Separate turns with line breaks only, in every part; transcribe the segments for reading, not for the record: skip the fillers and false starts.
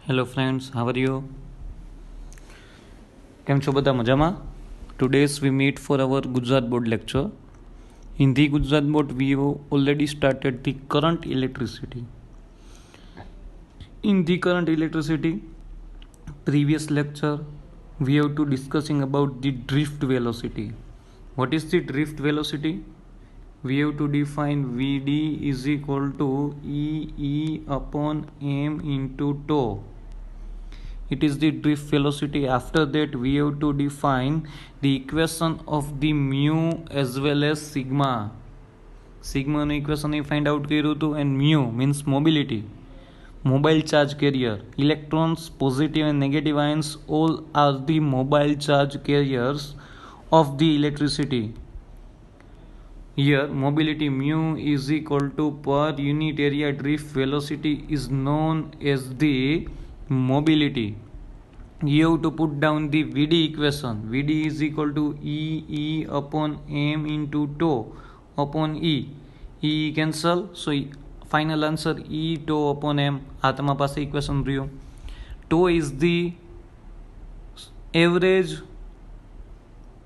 Hello friends, how are you? કેમ છો બધા? મજામાં? Today's we meet for our Gujarat board lecture. In the Gujarat board, we have already started the current electricity. In the current electricity, previous lecture, we have to discussing about the drift velocity. What is the drift velocity? We have to define Vd is equal to E upon m into tau. It is the drift velocity. After that, we have to define the equation of the mu as well as sigma. Sigma નું equation find out કર્યું હતું, and mu means mobility. Mobile charge carrier, electrons, positive and negative ions, all are the mobile charge carriers of the electricity. Here, mobility mu is equal to per unit area drift velocity is known as the mobility. You have to put down the Vd equation. Vd is equal to E upon m into tau upon E. E cancel, so final answer E tau upon m. આ તમારા પાસે equation રહ્યું. Tau is the average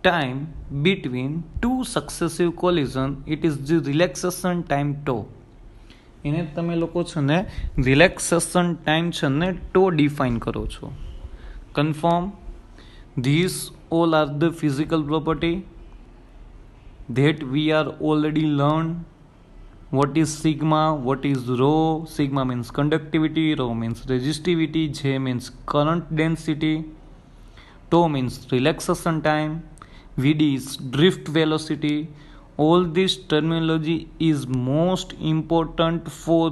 time between two successive collision. It is the relaxation time tau. એને તમે લોકો છો ને relaxation time છે ને ટો ડિફાઇન કરો છો. Confirm this all are the physical property that we are already learn. What is sigma, what is rho? Sigma means conductivity, rho means resistivity, J means current density, tau means relaxation time, VD is drift velocity. All this terminology is most important for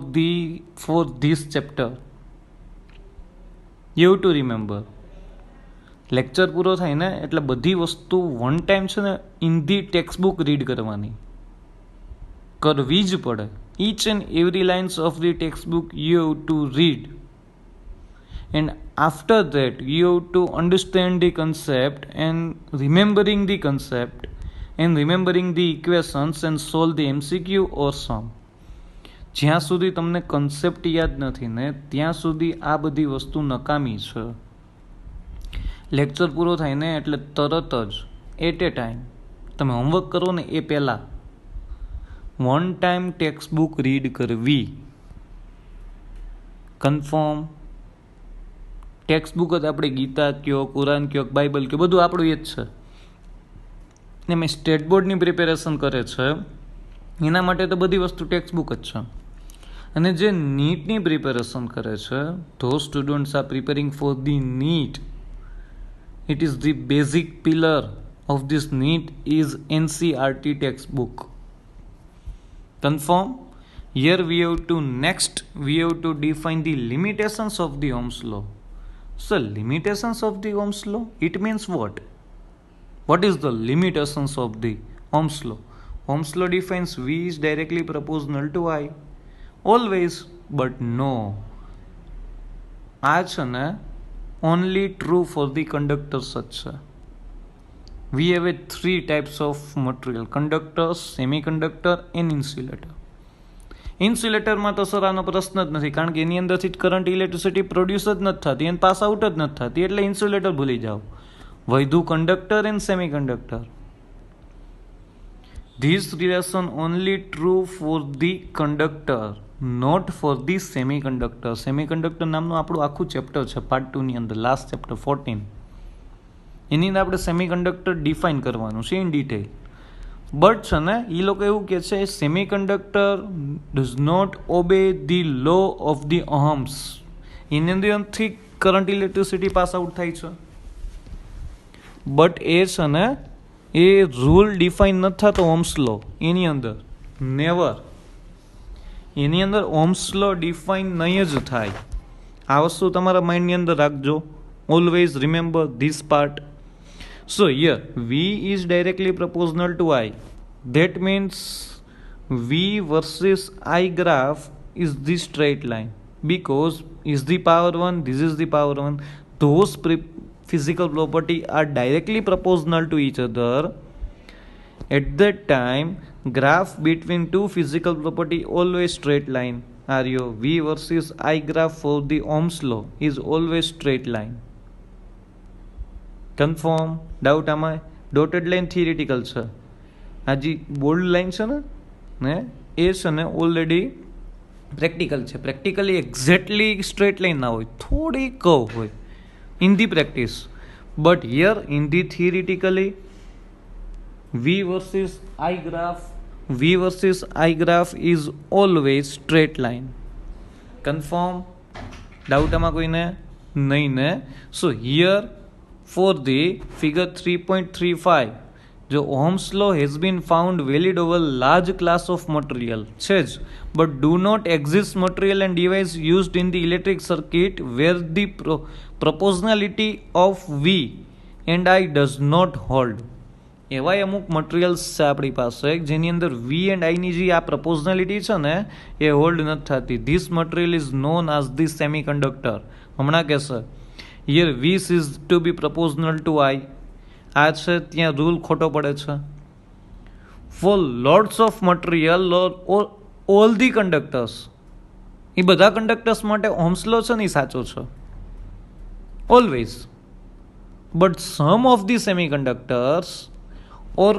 this chapter. You have to remember. Lecture પૂરો થાય ને એટલે બધી વસ્તુ one time છે ને in the text book read કરવી જ પડે. each and every lines of the textbook you have to read, and after that you have to understand the concept and remembering the concept and remembering the equations and solve the MCQ or sum. જ્યાં સુધી તમને concept યાદ નથી ને ત્યાં સુધી આ બધી વસ્તુ નકામી છે. લેક્ચર પૂરો થાય ને એટલે તરત જ એટ એ ટાઈમ તમે હોમવર્ક કરો ને એ પહેલાં one time text book read કરવી. કન્ફર્મ? ટેક્સ્ટ બુક જ આપણે ગીતા કયો, કુરાન કયો, બાઇબલ કયો, બધું આપણું એ જ છે. ને મેં સ્ટેટ બોર્ડની પ્રિપેરેશન કરે છે એના માટે તો બધી વસ્તુ ટેક્સ્ટ બુક જ છે. અને જે નીટની પ્રિપેરેશન કરે છે, those students are preparing for the NEET. It is the basic pillar of this NEET is NCERT text book. Confirm? Here we have to define the limitations of the Ohm's law. So limitations of the Ohm's law, it means what? What is the limitations of the Ohm's law? Ohm's law defines V is directly proportional to I. Always, but no. આ છે ને only true for the conductors જ છે. We have three types of material: conductors, semiconductor and insulator. ઇન્સ્યુલેટરમાં તો sir આનો પ્રશ્ન જ નથી, કારણ કે એની અંદરથી જ કરંટ ઇલેક્ટ્રિસિટી પ્રોડ્યુસ જ નથી થતી અને પાસ આઉટ જ નથી થતી, એટલે ઇન્સ્યુલેટર ભૂલી જાઓ. વૈધુ conductor and semiconductor. This relation only true for the conductor, not for the semiconductor. Semiconductor નામનું આપણું આખું ચેપ્ટર છે પાર્ટ 2 ની અંદર, લાસ્ટ ચેપ્ટર 14. એની અંદર આપણે સેમિકન્ડક્ટર ડિફાઇન કરવાનું છે ઇન ડિટેલ. બટ છે ને એ લોકો એવું કહે છે semiconductor does not obey the law of the ohms. એની અંદરથી કરંટ ઇલેક્ટ્રિસિટી પાસ આઉટ થાય છે. બટ એ છે ને એ રૂલ ડિફાઇન નથી થતો ઓહ્મ્સ લો એની અંદર, નેવર. એની અંદર ઓહ્મ્સ લો ડિફાઇન નહીં જ થાય. આ વસ્તુ તમારા માઇન્ડની અંદર રાખજો. Always remember this part. So here V is directly proportional to I. That means V versus I graph is the straight line, because is the power 1, this is the power 1. Those physical property are directly proportional to each other. At that time graph between two physical property always straight line. Aryo, V versus I graph for the Ohm's law is always straight line. Confirm? Doubt આમાં? Dotted line theoretical છે. આ જે bold line છે ને એ છે ને already practical છે. પ્રેક્ટિકલી એક્ઝેક્ટલી સ્ટ્રેટ લાઈન ના હોય, થોડી કર્વ હોય in the practice. But here in the theoretically V versus I graph is always straight line. Confirm? Doubt આમાં કોઈને નહીં ને? So here for the figure 3.35, जो Ohm's law has been found valid over large class of material says, but do not exist material and device used in the electric circuit where the proportionality of V and I does not hold. એવા અમુક materials છે આપણી પાસે જેની અંદર V and આઈની જે આ પ્રપોઝનાલિટી છે ને એ હોલ્ડ નથી થતી. This material is known as the semiconductor. હમણાં કહેશે here V is to be proportional to I. આ છે ત્યાં રૂલ ખોટો પડે છે. For lots of material all the conductors, એ બધા કંડક્ટર્સ માટે ઓહ્મ્સ લો છે ને એ સાચો છે always. But some of the semiconductors or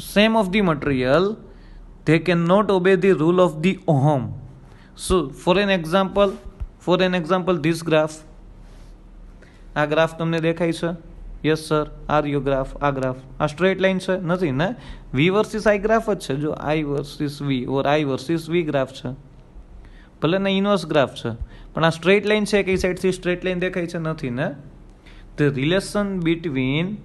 same of the material, they cannot obey the rule of the Ohm. So for an example this graph, આ graph તમને દેખાય છે? યસ સર, આ રહ્યો ગ્રાફ. આ ગ્રાફ આ straight line છે નથી ને? V વર્સિસ I ગ્રાફ જ છે. જો I versus V or I versus V graph છે, ભલે ને ઇન્વર્સ ગ્રાફ છે, પણ આ સ્ટ્રેટ લાઈન છે. કઈ સાઈડથી સ્ટ્રેટ લાઈન દેખાય છે? નથી ને? The relation between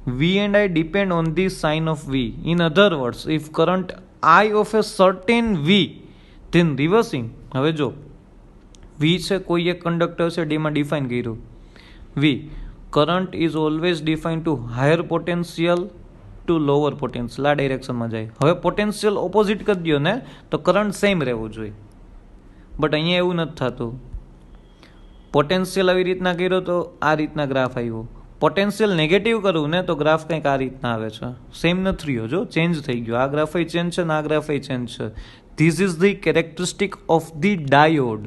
V and I depend on the sign of V. In other words, if current I of a certain V, then reversing. હવે જો V છે, કોઈ એક કંડક્ટર છે ડીમાં ડિફાઇન કર્યું V. Current is always define to higher potential to lower potential. આ ડાયરેક્શનમાં જાય. હવે પોટેન્શિયલ ઓપોઝિટ કરી દો ને તો કરંટ સેમ રહેવું જોઈએ. બટ અહીંયા એવું નથી થતું. પોટેન્શિયલ આવી રીતના કર્યો તો આ રીતના ગ્રાફ આવ્યો. પોટેન્શિયલ નેગેટિવ કરવું ને તો ગ્રાફ કંઈક આ રીતના આવે છે. સેમ નથી રહ્યો, જો ચેન્જ થઈ ગયો. આ ગ્રાફ ચેન્જ છે ને આ ગ્રાફ ચેન્જ છે. This is the characteristic of the diode.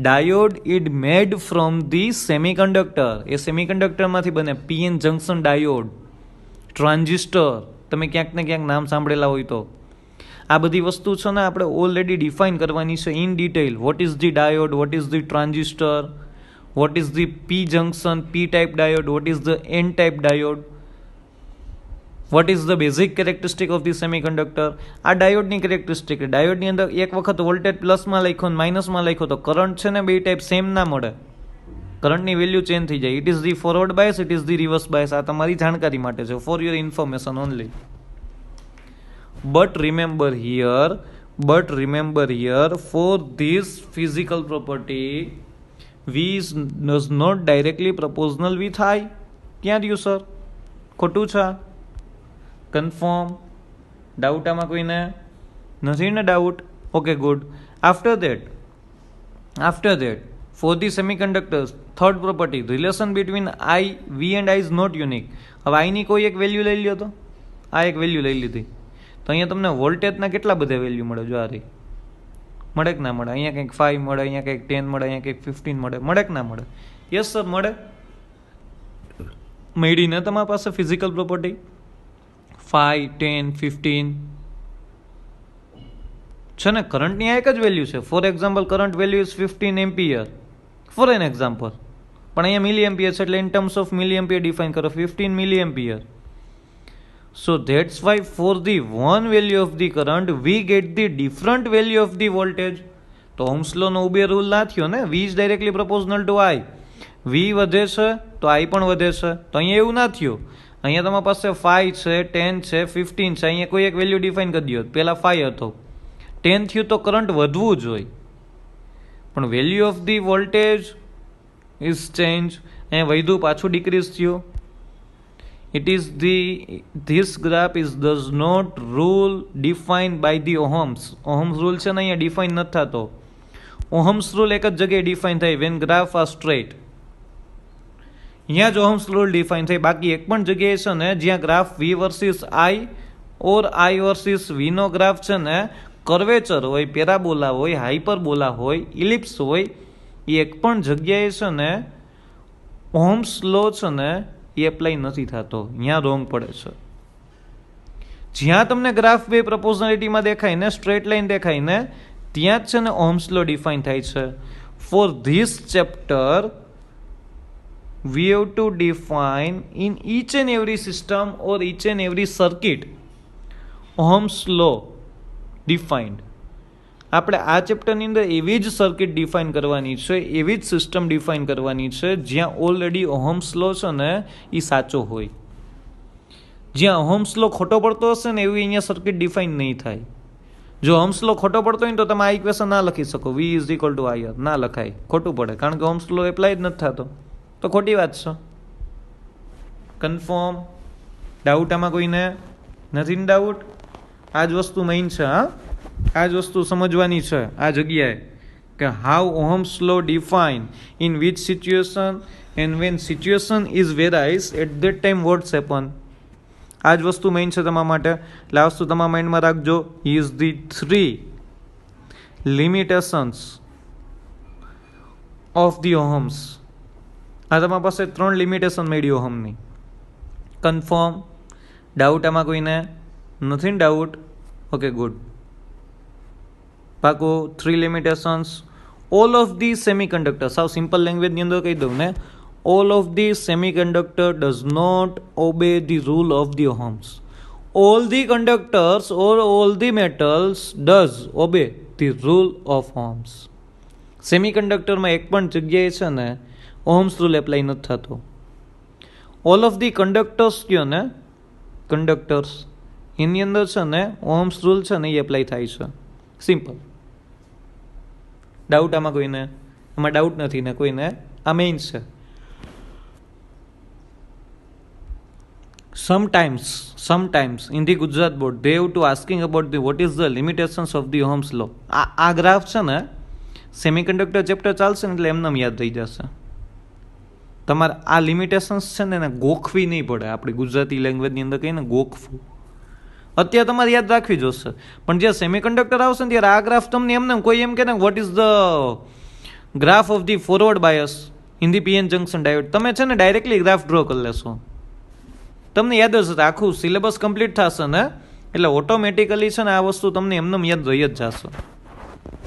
Diode it made from the semiconductor. એ સેમિકન્ડક્ટરમાંથી બને. PN જંક્શન ડાયોડ, ટ્રાન્ઝિસ્ટર, તમે ક્યાંક ને ક્યાંક નામ સાંભળેલા હોય તો. આ બધી વસ્તુ છે ને આપણે ઓલરેડી ડિફાઇન કરવાની છે in detail. What is the diode, what is the transistor, what is the P junction, P type diode, what is the N type diode, what is the basic characteristic of the semiconductor. આ ડાયોડની characteristic. ડાયોડની અંદર એક વખત voltage પ્લસમાં લખ્યો ને માઇનસમાં લખ્યો તો current છે ને બે ટાઈપ સેમ ના મળે. કરંટની વેલ્યુ ચેન્જ થઈ જાય. It is the forward bias, it is the reverse bias. આ તમારી જાણકારી માટે છે, for your information only. But remember here for this physical property V does not directly proportional with I. ક્યાં રહ્યું સર? ખોટું છે? કન્ફર્મ? ડાઉટ આમાં કોઈને નથી ને? Doubt? Okay, good. After that for the semiconductors, third property, relation between V and I is not unique. હવે આઈની કોઈ એક વેલ્યુ લઈ લ્યો તો. આ એક વેલ્યુ લઈ લીધી તો અહીંયા તમને વોલ્ટેજના કેટલા બધા વેલ્યુ મળે? જો આ રહી. મળે કે ના મળે? અહીંયા કંઈક 5 મળે, અહીંયા કંઈક 10 મળે, અહીંયા કંઈક 15 મળે. મળે કે ના મળે? યસ સર, મળે. મળી ને તમારી પાસે ફિઝિકલ પ્રોપર્ટી 5, 10, 15 છે ને? કરંટની આ એક જ વેલ્યુ છે. For example current value is 15 ampere for an example. પણ અહીંયા મિલી એમ્પિયર છે એટલે in terms of milli ampere define કરો. 15 milli ampere. So that's why for the one value of the current we get the different value of the voltage. તો ohms લો નો ઉભે rule ના થયો ને? V is directly proportional to I. V વધે છે તો I પણ વધે છે. તો અહીંયા એવું ના થયું. અહીંયા તમારી પાસે 5 છે, 10 છે, 15 છે. અહીંયા કોઈ એક વેલ્યુ ડિફાઇન કરી દો. પહેલા 5 હતો, 10 થયું તો કરંટ વધવું જોઈએ. પણ value of the voltage is change. અહીંયા વધ્યું, પાછું ડિક્રીઝ થયું. It is this graph does not rule defined by the Ohms. Ohms rule છે ને અહીંયા ડિફાઇન નથી થતો. Ohms rule એક જ જગ્યાએ ડિફાઇન થાય when graph are straight. અહીંયા જ Ohms rule ડિફાઇન થાય. બાકી એક પણ જગ્યાએ છે ને જ્યાં graph V versus I or I versus વીનો ગ્રાફ છે ને કર્વેચર હોય, પેરાબોલા હોય, હાઇપરબોલા હોય, ઇલિપ્સ હોય, એ એક પણ જગ્યાએ છે ને ઓહમ્સ લો છે ને એ એપ્લાય નથી થતો, ત્યાં રોંગ પડે છે. જ્યાં તમને ગ્રાફ બે પ્રપોઝનાલિટીમાં દેખાય ને, સ્ટ્રેટ લાઇન દેખાય ને, ત્યાં જ છે ને ઓહમ્સ લો ડિફાઇન થાય છે. For this chapter we have to define in each and every system or each and every circuit Ohm's law defined. આપણે આ ચેપ્ટરની અંદર એવી જ સર્કિટ ડિફાઇન કરવાની છે, એવી જ સિસ્ટમ ડિફાઇન કરવાની છે જ્યાં ઓલરેડી ઓહમ્સ લો છે ને એ સાચો હોય. જ્યાં ઓહમ્સ લો ખોટો પડતો હશે ને એવી અહીંયા સર્કિટ ડિફાઇન નહીં થાય. જો ઓહમ્સ લો ખોટો પડતો હોય ને તો તમે આ ઇક્વેશન ના લખી શકો, V is equal two IR ના લખાય, ખોટું પડે, કારણ કે ઓહમ્સ લો એપ્લાય જ નથી થતો, તો ખોટી વાત છે. કન્ફર્મ? ડાઉટ આમાં કોઈને નથી? ડાઉટ? આ જ વસ્તુ મેઇન છે. હા, આ જ વસ્તુ સમજવાની છે આ જગ્યાએ કે how Ohm's law define in which situation and when situation is varies at that time what's happen. આ જ વસ્તુ મેઇન છે તમારા માટે, એટલે આ વસ્તુ તમારા માઇન્ડમાં રાખજો. Is the 3 limitations of the Ohm's. આ તમારી પાસે 3 લિમિટેશન મળી ઓહમની. કન્ફર્મ? ડાઉટ આમાં કોઈને નથી? ડાઉટ? Okay, good. પાકું? 3 limitations. All of the semiconductor, સાવ સિમ્પલ લેંગ્વેજની અંદર કહી દઉં ને, all of the semiconductor does not obey the rule of the Ohm's. All the conductors or all the metals does obey the rule of Ohm's. સેમિકન્ડક્ટરમાં એક પણ જગ્યાએ છે ને ઓહમ્સ રૂલ એપ્લાય નથી થતો. ઓલ ઓફ ધી કંડક્ટર્સ કયો ને, કંડક્ટર્સ, એની અંદર છે ને ઓહમ્સ રૂલ છે ને એ એપ્લાય થાય છે. સિમ્પલ. ડાઉટ આમાં કોઈને? આમાં ડાઉટ નથી ને કોઈને? આ મેઇન છે. Sometimes in the Gujarat board they have to asking about the what is the limitations of the Ohm's law. આ ગ્રાફ છે ને સેમિકન્ડક્ટર ચેપ્ટર ચાલશે ને એટલે એમને યાદ થઈ જશે. તમારે આ લિમિટેશન્સ છે ને એને ગોખવી નહીં પડે. આપણી ગુજરાતી લેંગ્વેજની અંદર કહીએ ને ગોખવું, અત્યારે તમારે યાદ રાખવી જોશે. પણ જ્યારે સેમિકન્ડક્ટર આવશે ને ત્યારે આ ગ્રાફ તમને એમને કોઈ એમ કે ને vote is the graph of the forward bias in the PN junction diode, તમે છે ને ડાયરેક્ટલી ગ્રાફ ડ્રો કરી લેશો, તમને યાદ જ હશે. આખું સિલેબસ કમ્પ્લીટ થશે ને એટલે ઓટોમેટિકલી છે ને આ વસ્તુ તમને એમને યાદ રહી જ જશે.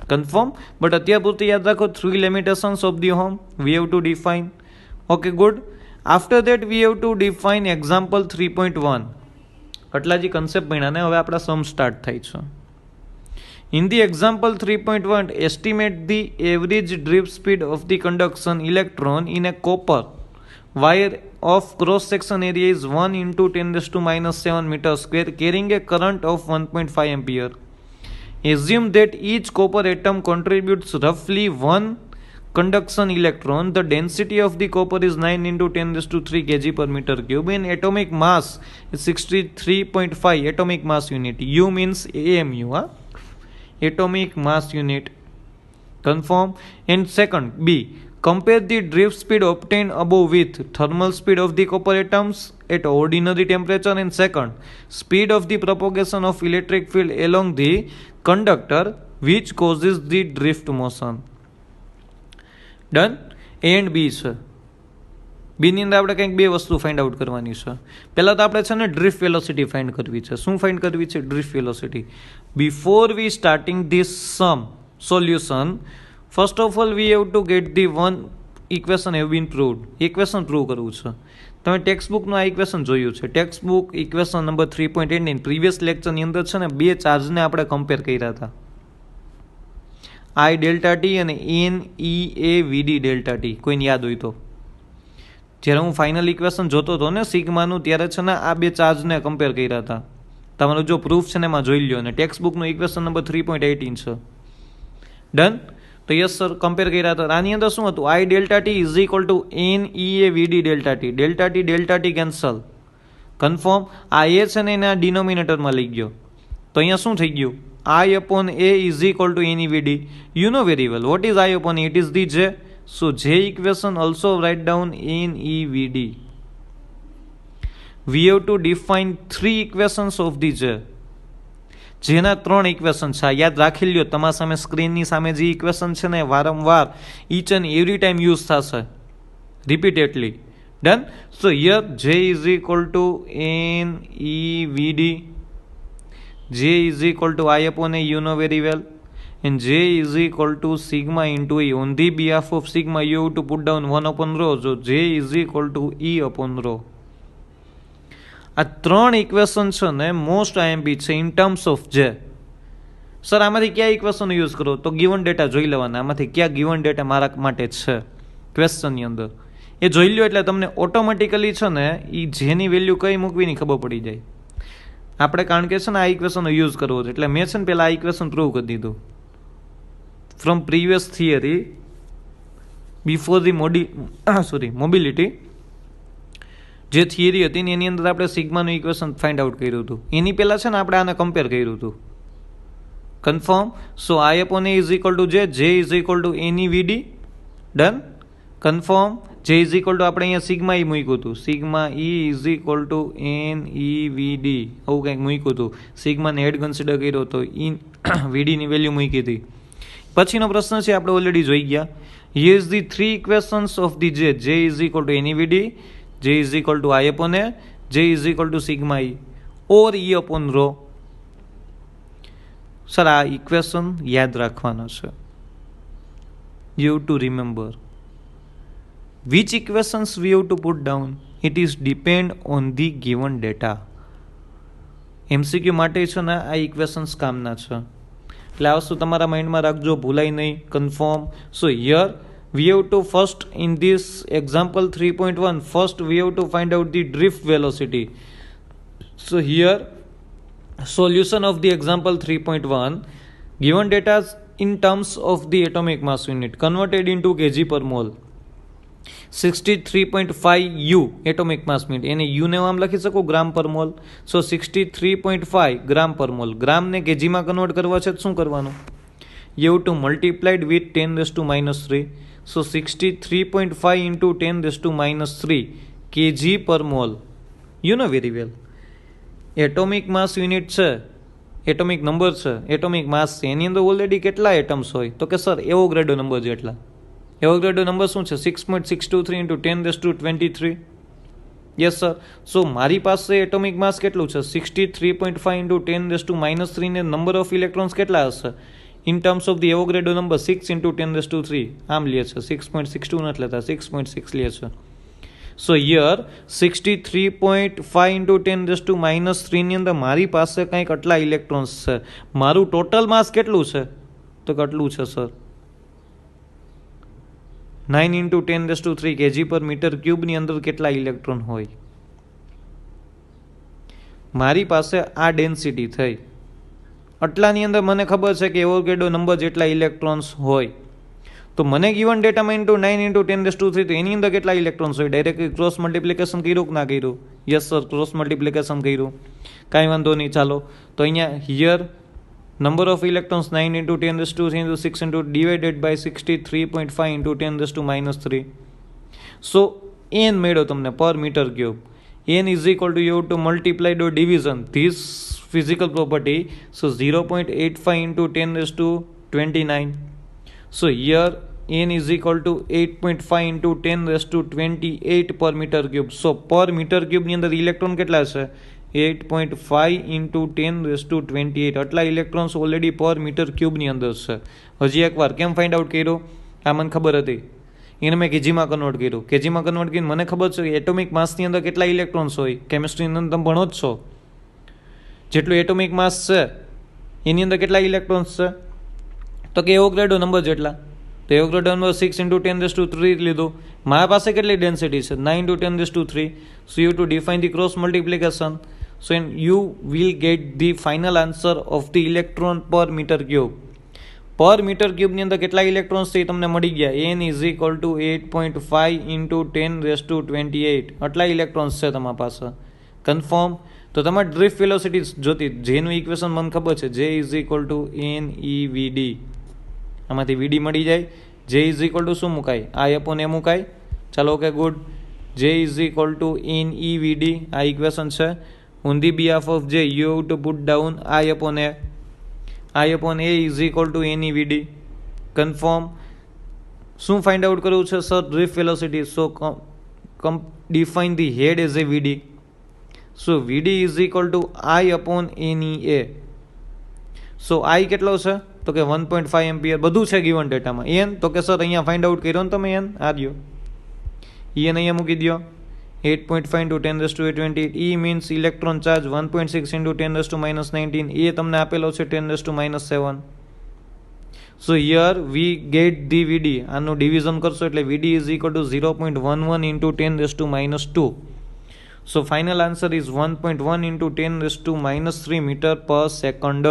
કન્ફર્મ? બટ અત્યાર પૂરતી યાદ રાખો 3 limitations of the ohm V have to define. Okay, good. After that we have to define example 3.1. આટલા જે કન્સેપ્ટ ભણ્યા ને હવે આપણા સમ સ્ટાર્ટ થાય છે. In the example 3.1 estimate the average drip speed of the conduction electron in A copper wire of cross section area is 1 into 10⁻⁻7 meter square carrying a current of 1.5 ampere. Assume that each copper atom contributes roughly 1 conduction electron. The density of the copper is 9 into 10⁻³ kg per meter cube and atomic mass is 63.5 atomic mass unit. U means AMU, atomic mass unit. Confirm? And second, B. Compare the drift speed obtained above with thermal speed of the copper atoms at ordinary temperature, and second, speed of the propagation of electric field along the conductor which causes the drift motion. Done? A and B છે. બીની અંદર આપણે કંઈક બે વસ્તુ find out કરવાની છે. પહેલાં તો આપણે છે ને ડ્રિફ્ટ વેલોસિટી ફાઇન્ડ કરવી છે. શું ફાઇન્ડ કરવી છે? Drift velocity. Before we starting this sum solution, first of all we have to get the one equation have been proved. Equation prove કરવું છે. તમે ટેક્સ્ટ બુકનું આ ઇક્વેશન જોયું છે. Text book equation number 3.89 previous લેક્ચરની અંદર છે ને બે ચાર્જને આપણે કમ્પેર કર્યા હતા, I ડેલ્ટા ટી અને NEAVD ડેલ્ટા ટી. કોઈને યાદ હોય તો જ્યારે હું ફાઇનલ ઇક્વેશન જોતો હતો ને સિગ્માનું, ત્યારે છે ને આ બે ચાર્જને કમ્પેર કર્યા હતા. તમારું જો પ્રૂફ છે ને એમાં જોઈ લો. અને ટેક્સ્ટ બુકનું ઇક્વેશન નંબર 3.18 છે. ડન? તો યસ સર, કમ્પેર કર્યા હતા. આની અંદર શું હતું? I delta T is equal two NEAVD delta T. Delta T cancel. Confirm? આ એ છે ને એના ડિનોમિનેટરમાં લઈ ગયો, તો અહીંયા શું થઈ ગયું? I upon A is equal to NEVD. You know very well what is I upon A? It is the J. So J equation also write down NEVD. V have to define 3 equations of the જે. જેના 3 equation છે. યાદ રાખી લ્યો, તમારા સામે સ્ક્રીનની સામે જે ઇક્વેશન છે ને વારંવાર each and every time use થશે repeatedly. Done. So here J is equal to N E V d, J is equal to I upon A, you know very well, and J is equal to sigma into E. On the behalf of sigma, you have to put down 1 upon rho. So J is equal to E upon rho. આ 3 equation છે ને most IMP છે in terms of જે. Sir આમાંથી કયા equation use કરો? તો given data જોઈ લેવાના. આમાંથી કયા ગિવન ડેટા મારા માટે છે ક્વેશ્ચનની અંદર એ જોઈ લો, એટલે તમને ઓટોમેટિકલી છે ને એ જેની વેલ્યુ કઈ મૂકવીની ખબર પડી જાય. આપણે કારણ કે છે ને આ ઇક્વેશનનો યુઝ કરવો છે, એટલે મેં છે ને પહેલાં આ ઇક્વેશન પ્રૂવ કરી દીધું from previous theory before the mobility. જે થિયરી હતી ને એની અંદર આપણે સિગ્માનું ઇક્વેશન ફાઇન્ડ આઉટ કર્યું હતું. એની પહેલાં છે ને આપણે આને કમ્પેર કર્યું હતું. Confirm. So I upon A is equal to J is equal to n e v d. Done. Confirm. J is equal to આપણે અહીંયા સિગ્મા ઈ મૂક્યું હતું. Sigma E is equal to N E V d આવું કંઈક મૂક્યું હતું. સિગ્માને હેડ consider કર્યો હતો, ઈ વીડીની વેલ્યુ મૂકી હતી. પછીનો પ્રશ્ન છે આપણે ઓલરેડી જોઈ ગયા. Here is the 3 equations of the J. J is equal to n e v d, J is equal to I upon A, J is equal to sigma E or E upon rho. Sir આ equation યાદ રાખવાના છે. You have to remember which equations we have to put down. It is depend on the given data. MCQ માટે છે ને આ equations કામના છે, એટલે આ વસ્તુ તમારા માઇન્ડમાં રાખજો, ભૂલાય નહીં. Confirm. So here we have to first in this example 3.1 first we have to find out the drift velocity. So here solution of the example 3.1, given data in terms of the atomic mass unit converted into kg per mole. 63.5 U atomic mass unit, એને U ને આમ લખી શકો ગ્રામ પર mall. સો 63.5 ગ્રામ પર mall. ગ્રામ ને કેજીમાં convert કરવા છે તો શું કરવાનું? You have to multiplied with 10⁻³ So 63.5 into 10⁻³ kg per mole. You know very well. Atomic mass unit છે, એટોમિક નંબર છે, એટોમિક માસ છે, એની અંદર ઓલરેડી કેટલા એટમ્સ હોય? તો કે સર એવોગ્રેડો નંબર જેટલા. એવોગ્રેડો નંબર શું છે? 6.623 into 10⁻23. Yes sir. સો મારી પાસે એટોમિક માસ કેટલું છે? 63.5 into 10⁻³ ને નંબર ઓફ ઇલેક્ટ્રોન્સ કેટલા હશે? ઇન ટર્મ્સ ઓફ ધી એવોગ્રેડો નંબર 6 into 10⁻³ આમ લે છે. 6.62 નથી લેતા, 6.6 લે છે. સો હિયર 63.5 into 10⁻³ ની અંદર મારી પાસે કંઈક આટલા ઇલેક્ટ્રોન્સ છે. મારું ટોટલ માસ કેટલું છે? તો કેટલું છે સર? 9 into 10⁻³ kg પર મીટર ક્યુબની અંદર કેટલા ઇલેક્ટ્રોન હોય? મારી પાસે આ ડેન્સિટી થઈ, આટલાની અંદર મને ખબર છે કે એવોગ્રેડો નંબર જેટલા ઇલેક્ટ્રોન્સ હોય. તો મને ગિવન ડેટામાં ઇન્ટુ 9 into 10⁻³ તો એની અંદર કેટલા ઇલેક્ટ્રોન્સ હોય? ડાયરેક્ટલી ક્રોસ મલ્ટિપ્લિકેશન કર્યું કે ના કર્યું? યસ સર, ક્રોસ મલ્ટિપ્લિકેશન કર્યું. કાંઈ વાંધો નહીં. ચાલો તો અહીંયા here number of electrons 9 into 10⁻³ into 6 into divided by 63.5 into 10⁻³ so n મળ્યો તમને per metre cube. n is equal to you to multiply or division this physical property. So 0.85 into 10⁻29. So here n is equal to 8.5 into 10⁻28 per meter cube. So per meter cube ની અંદર electron કેટલા છે? 8.5 into 10⁻28. આટલા electrons already પર metre ક્યુબની અંદર છે. હજી એકવાર કેમ ફાઇન્ડ આઉટ કર્યો? આ મને ખબર હતી, એને મેં કેજીમાં કન્વર્ટ કર્યું. કેજીમાં કન્વર્ટ કરીને મને ખબર છે કે એટોમિક માસની અંદર કેટલા ઇલેક્ટ્રોન્સ હોય. કેમિસ્ટ્રીની અંદર તમે ભણો જ છો. જેટલું એટોમિક માસ છે એની અંદર કેટલા ઇલેક્ટ્રોન્સ છે? તો કે એવોગ્રેડો નંબર જેટલા. તો એવોગ્રેડો નંબર 6 into 10⁻³ લીધું. મારા પાસે કેટલી ડેન્સિટી છે? 9 into 10⁻³. So you to define the cross multiplication. So you will get the final answer of the electron per meter cube. પર મીટર ક્યુબની અંદર કેટલા ઇલેક્ટ્રોન્સ છે એ તમને મળી ગયા. n is equal to 8.5 into 10⁻28. આટલા ઇલેક્ટ્રોન્સ છે તમારા પાસે. કન્ફર્મ. તો તમારે ડ્રિફ્ટ વેલોસિટી જોતી, જેનું ઇક્વેશન મને ખબર છે, જે is equal to N E V D. આમાંથી વીડી મળી જાય. જે ઇઝ ઇક્વલ ટુ શું મુકાય? આઈ અપોન એ મુકાય. ચાલો okay good. J is equal to NEVD. આ ઇક્વેશન છે. On the behalf of J, you have to put down I upon A. I upon A is equal to NEVD. Confirm. શું find out કરવું છે sir? Drift velocity. So define the head as a VD. So VD is equal to I upon NEA. So I કેટલો છે? તો કે 1.5 ampere. બધું છે given ડેટામાં. એન તો કે સર અહીંયા ફાઇન્ડ આઉટ કર્યો ને તમે એન આ રહ્યો. એન અહીંયા મૂકી દો. 8.5 into 10 raised to 28. E means electron charge 1.6 into 10 raised to minus 19. એ તમને આપેલો છે 10 raised to minus 7. So here we get the VD. આનું ડિવિઝન કરશો એટલે VD is equal to 0.11 into 10 raised to minus 2. So final answer is 1.1 into 10 raised to minus 3 meter per second.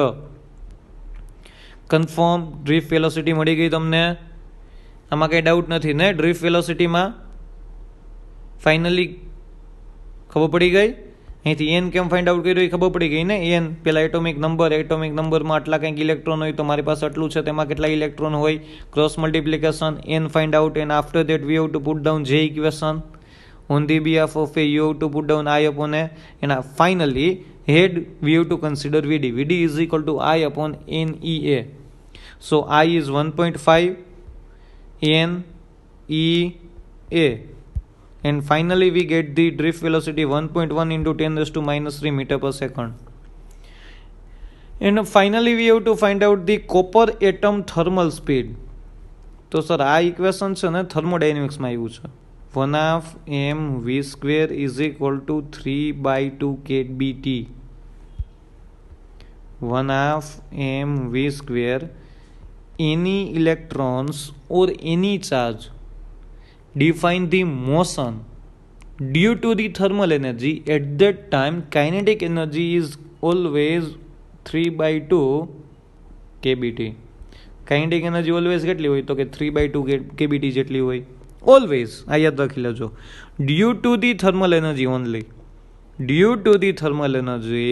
Confirm. Drift velocity મળી ગઈ તમને. આમાં કંઈ doubt નથી ને? ડ્રિફ્ટ વેલોસિટીમાં ફાઇનલી ખબર પડી ગઈ. અહીંથી એન કેમ ફાઇન્ડ આઉટ કર્યું એ ખબર પડી ગઈ ને? એન પેલા એટોમિક નંબરમાં આટલા કંઈક ઇલેક્ટ્રોન હોય તો મારી પાસે આટલું છે, તેમાં કેટલા ઇલેક્ટ્રોન હોય, cross multiplication, N find out, and after that we have to put down જે equation. On the behalf of A, you have to put down I upon A, and finally head we have to consider VD. VD is equal to I upon NEA. So I is 1.5 NEA, and finally we get the drift velocity 1.1 into 10 raised to minus 3 meter per second. And finally we have to find out the copper atom thermal speed. તો sir આ equation છે ને થર્મોડાયનેમિક્સમાં આવ્યું છે. 1/2 mv square is equal to 3/2 kBT. 1/2 mv square. Any electrons or any charge define the motion due to the thermal energy. At that time kinetic energy is always 3/2 kBT. Kinetic energy always કેટલી હોય? તો કે 3/2 kBT જેટલી હોય. Always. આ યાદ રાખી લેજો. Due to the thermal energy only. Due to the thermal energy,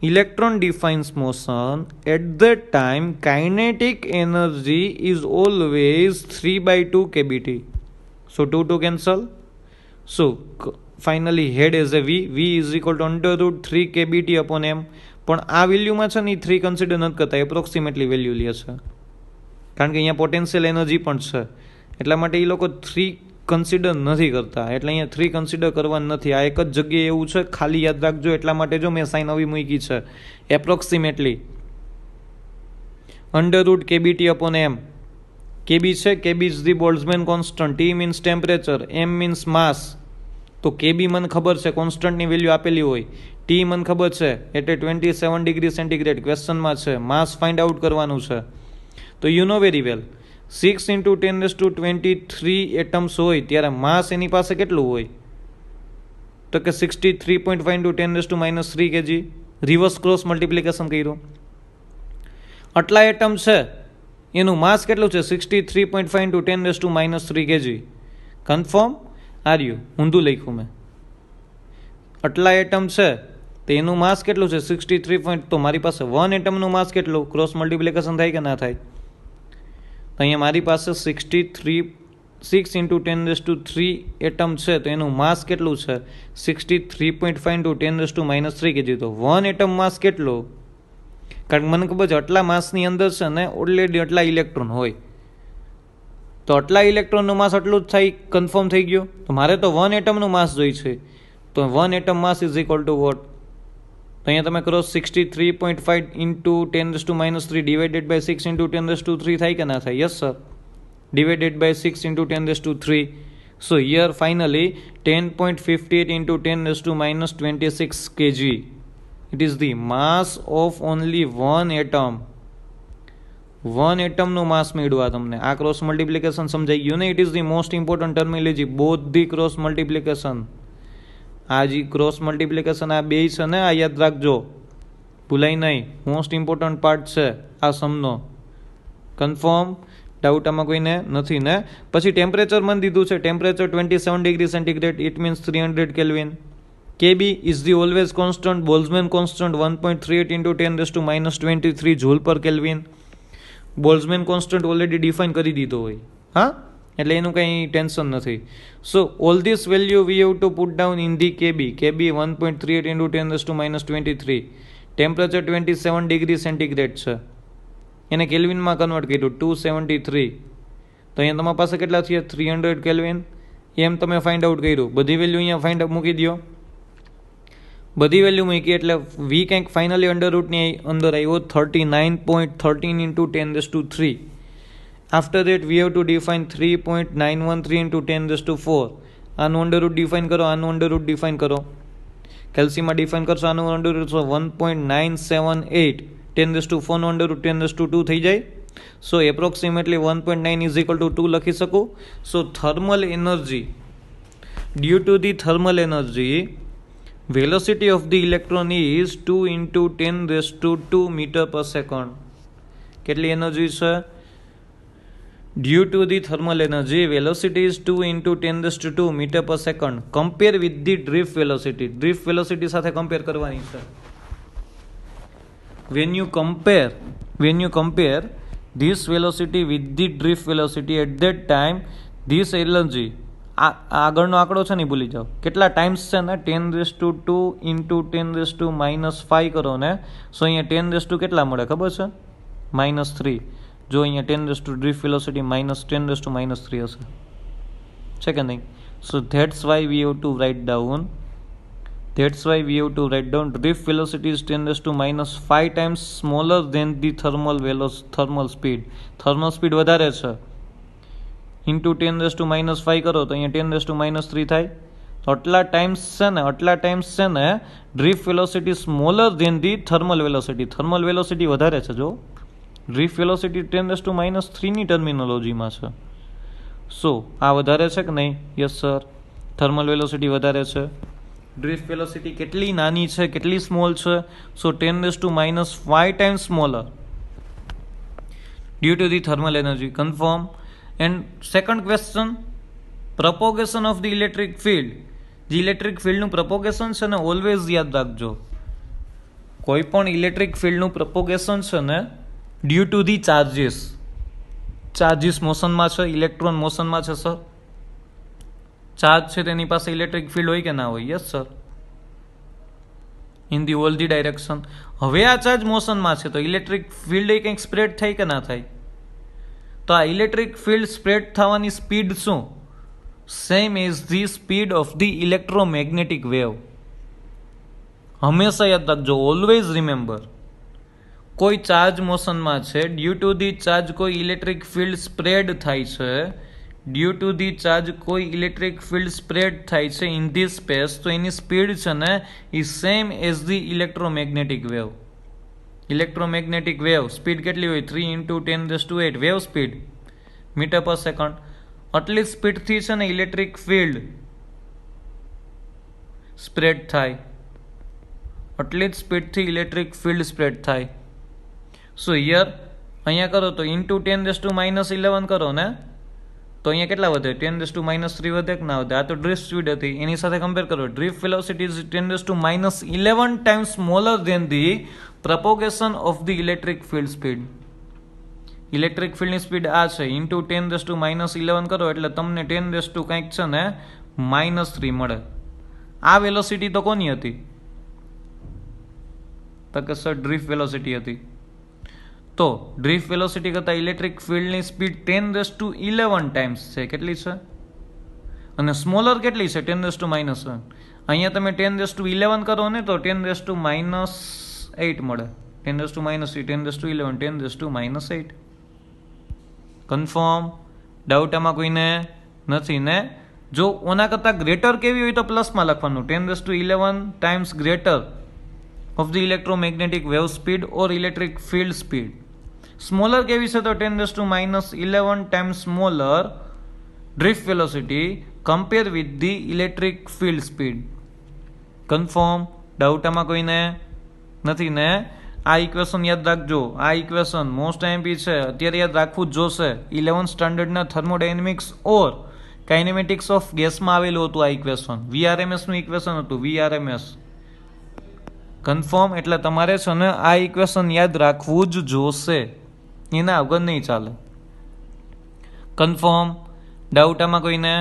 electron defines motion. At that time, kinetic energy is always 3/2 kBT. So 2 cancel. So finally head as a V. V is equal to under root 3 kBT upon M. પણ આ વેલ્યુમાં છે ને 3 consider નથી કરતા, approximately value લે છે, કારણ કે અહીંયા પોટેન્શિયલ એનર્જી પણ છે, એટલા માટે એ લોકો 3 કન્સિડર નથી કરતા. એટલે અહીંયા 3 કન્સિડર કરવાનું નથી. આ એક જ જગ્યાએ એવું છે, ખાલી યાદ રાખજો. એટલા માટે જો મેં સાઇન આવી મૂકી છે approximately under root KBT upon M. KB છે, KB is the Boltzmann constant, T means temperature, M means mass. તો કેબી મને ખબર છે, કોન્સ્ટન્ટની વેલ્યુ આપેલી હોય. ટી મને ખબર છે એટલે 27 ડિગ્રી સેન્ટીગ્રેડ ક્વેશ્ચનમાં છે. માસ ફાઇન્ડ આઉટ કરવાનું છે. તો you know very well 6 into 10 raised to 23 atoms હોય ત્યારે માસ એની પાસે કેટલું હોય? તો કે 63.5 into 10 raised to minus 3 kg. Reverse cross multiplication કર્યું. આટલા એટમ છે એનું માસ કેટલું છે? 63.5 into 10 raised to minus 3 kg. Confirm? આર્યું ઊંધું લખ્યું મેં. આટલા એટમ છે તો એનું માસ કેટલું છે? 63. તો મારી પાસે 1 એટમનું માસ કેટલું? ક્રોસ મલ્ટિપ્લિકેશન થાય કે ના થાય? તો અહીંયા મારી પાસે 6 into 10 raised to 3 એટમ છે તો એનું માસ કેટલું છે? 63.5 into 10 raised to minus 3 kg. તો 1 એટમ માસ કેટલું? કારણ કે મને ખબર છે આટલા માસની અંદર છે ને ઓલરેડી આટલા ઇલેક્ટ્રોન હોય, તો આટલા ઇલેક્ટ્રોનનું માસ આટલું જ થાય. કન્ફર્મ થઈ ગયું. તો મારે તો 1 એટમનું માસ જોઈ છે. તો 1 atom mass is equal to what? તો અહીંયા તમે કરો 63.5 into 10 raised to minus 3 divided by 6 into 10 raised to 3 થાય કે ના થાય? Yes sir. Divided by 6 into 10 raised to 3. So here finally 10.58 into 10 raised to minus 26 kg. It is the mass of only 1 atom. 1 એટમનું માસ મેળવા તમને. આ cross multiplication સમજાઈ ગયું ને? It is the most important terminology. Both the cross multiplication, આ જે cross multiplication આ બે છે ને, આ યાદ રાખજો, ભૂલાય નહીં. મોસ્ટ ઇમ્પોર્ટન્ટ પાર્ટ છે આ સમનો. કન્ફર્મ? ડાઉટ આમાં કોઈને નથી ને? પછી ટેમ્પરેચર મને દીધું છે, temperature 27 degree centigrade, it means 300 kelvin. KB is the always constant, Boltzmann constant 1.38 into 10 raised to minus 23 joule per kelvin. Boltzmann constant already define કરી દીધો હોય. હા, એટલે એનું કંઈ ટેન્શન નથી. So all this value we have to put down in the KB 1.38 into 10⁻23. Temperature 27 degree centigrade છે, એને કેલ્વિનમાં કન્વર્ટ કર્યું 273. તો અહીંયા તમારી પાસે કેટલા થયા 300 કેલ્વિન. એમ તમે ફાઇન્ડ આઉટ કર્યું. બધી વેલ્યુ અહીંયા ફાઇન્ડ આઉટ મૂકી દો. બધી વેલ્યુ મૂકી એટલે વી કંઈક ફાઇનલી અંડરરૂટની અંદર આવ્યો 39.13 into 10⁻3. After that we have to define 3.913 into 10⁻4. આનું અંડરરૂટ ડિફાઇન કરો, આનું અંડરરૂટ ડિફાઇન કરો. કેલ્સીમાં ડિફાઇન કરશો આનું અંડરરૂટ 1.978. 10⁻4 નું અંડરરૂટ 10⁻2 થઈ જાય. So approximately 1.9 is equal to 2 લખી શકું. So thermal energy, due to the thermal energy, velocity of the electron is 2 into 10⁻2 meter per second. કેટલી એનર્જી છે? Due to the thermal energy, velocity is 2 into 10⁻2 meter per second. Compare with the drift velocity. Drift velocity સાથે compare કરવાની છે. When you compare this velocity with the drift velocity at that time, this energy, આગળનો આંકડો છે ને ભૂલી જાઓ. કેટલા ટાઈમ્સ છે ને 10⁻2 into 10⁻5 કરો ને. સો અહીંયા 10⁻2 કેટલા મળે ખબર છે? -3. જો અહીંયા 10⁻2 ડ્રિફ્ટ વેલોસિટી -10⁻3 હશે, છે કે નહીં? So that's why we have to write down drift velocity is 10⁻5 times smaller than the thermal speed. Thermal speed વધારે છે. ઇન્ટુ 10⁻5 કરો તો અહીંયા 10⁻3 થાય. તો આટલા ટાઈમ્સ છે ને drift velocity smaller than the thermal velocity. Thermal velocity વધારે છે. જો ડ્રિફ્ટ વેલોસિટી 10⁻3 ની ટર્મિનોલોજીમાં છે. સો આ વધારે છે કે નહીં? યસ સર, થર્મલ વેલોસિટી વધારે છે. ડ્રિફ્ટ વેલોસિટી કેટલી નાની છે, કેટલી સ્મોલ છે? So 10⁻5 times smaller due to the thermal energy. Confirm. And second question, propagation of the electric field. જે ઇલેક્ટ્રિક ફિલ્ડનું પ્રોપોગેશન છે ને, ઓલવેઝ યાદ રાખજો, કોઈ પણ ઇલેક્ટ્રિક ફિલ્ડનું પ્રોપોગેશન છે ને ડ્યુ ટુ ધી ચાર્જીસ મોશનમાં છે, ઇલેક્ટ્રોન મોશનમાં છે. સર ચાર્જ છે તેની પાસે ઇલેક્ટ્રિક ફિલ્ડ હોય કે ના હોય? Yes sir, in the all the direction. હવે આ ચાર્જ મોશનમાં છે તો ઇલેક્ટ્રિક ફિલ્ડ એ કંઈક સ્પ્રેડ થાય કે ના થાય? તો આ ઇલેક્ટ્રિક ફિલ્ડ સ્પ્રેડ થવાની સ્પીડ શું? Same as the speed of the electromagnetic wave. હંમેશા યાદ રાખજો, ઓલવેઝ રિમેમ્બર. કોઈ ચાર્જ મોશનમાં છે, ડ્યુ ટુ ધી ચાર્જ કોઈ ઇલેક્ટ્રિક ફિલ્ડ સ્પ્રેડ થાય છે, ઇન ધી સ્પેસ. તો એની સ્પીડ છે ને એ same as the electromagnetic wave. Electromagnetic wave speed કેટલી હોય? 3 into 10⁸ wave speed metre per second. આટલી સ્પીડથી છે ને ઇલેક્ટ્રિક ફિલ્ડ સ્પ્રેડ થાય. સો હિયર અહીંયા કરો તો ઇન્ટુ 10⁻11 કરો ને તો અહીંયા કેટલા વધે? 10⁻3 વધે કે ના વધે? આ તો ડ્રિફ્ટ સ્પીડ હતી, એની સાથે કમ્પેર કરો. Drift velocity is 10⁻11 times smaller than the propagation of the electric field speed. Electric ફિલ્ડની સ્પીડ આ છે. ઇન્ટુ 10⁻11 કરો એટલે તમને 10 કંઈક છે ને -3 મળે. આ વેલોસિટી તો કોની હતી? તો કે સર ડ્રિફ્ટ વેલોસિટી હતી. તો ડ્રિફ્ટ વેલોસિટી કરતાં ઇલેક્ટ્રિક ફિલ્ડની સ્પીડ 10⁻11 ટાઈમ્સ છે. કેટલી છે? અને સ્મોલર કેટલી છે? 10⁻1. અહીંયા તમે 10⁻11 કરો ને તો 10⁻8 મળે. 10⁻3, 10⁻11, 10⁻8. કન્ફર્મ? ડાઉટ આમાં કોઈને નથી ને? જો ઓના કરતાં ગ્રેટર કેવી હોય તો પ્લસમાં લખવાનું. 10⁻11 times greater of the electromagnetic wave speed or electric field speed. Smaller કેવી છે તો 10⁻11 times smaller drift velocity compare with the electric field speed. Confirm? Doubt આમાં કોઈને નથી ને? આ ઇક્વેશન યાદ રાખજો. આ ઇક્વેશન મોસ્ટ આઈએમપી છે, અત્યારે યાદ રાખવું જ જોશે. 11th સ્ટાન્ડર્ડના થર્મોડાયનેમિક્સ ઓર કાઇનેમેટિક્સ ઓફ ગેસમાં આવેલું હતું આ ઇક્વેશન. VRMSનું ઇક્વેશન હતું, VRMS. કન્ફર્મ? એટલે તમારે છે ને આ ઇક્વેશન યાદ રાખવું જ જોશે, એના વગર નહીં ચાલે. કન્ફર્મ? ડાઉટ આમાં કોઈને